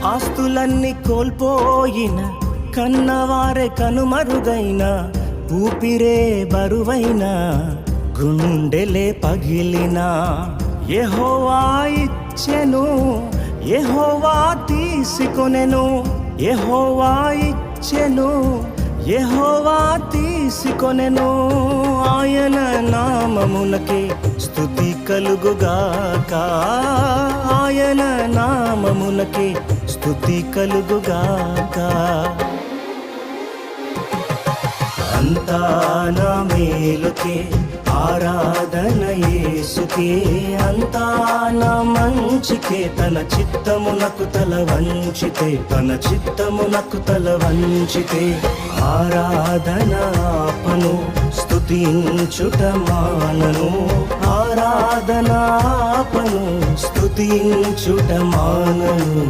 ఆస్తులన్నీ కోల్పోయిన, కన్నవారే కనుమరుగైన, ఊపిరే బరువైన, గుండెలే పగిలిన, యెహోవా ఇచ్చెను, యెహోవా తీసుకొనెను, యెహోవా ఇచ్చెను, యెహోవా తీసుకొనెను. ఆయన నామమునకే స్తుతి కలుగుగాక, ఆయన నామమునకే స్తుతి కలుగుగాక. అంతా నా మేలుకే ఆరాధన యేసుకే, అంతా నా మంచికే, తన చిత్తమునకు తల వంచితే, తన చిత్తమునకు తల వంచితే, ఆరాధన ఆపను, స్తుతించుట మానను, ఆరాధన ఆపను, స్తుతించుట మానను.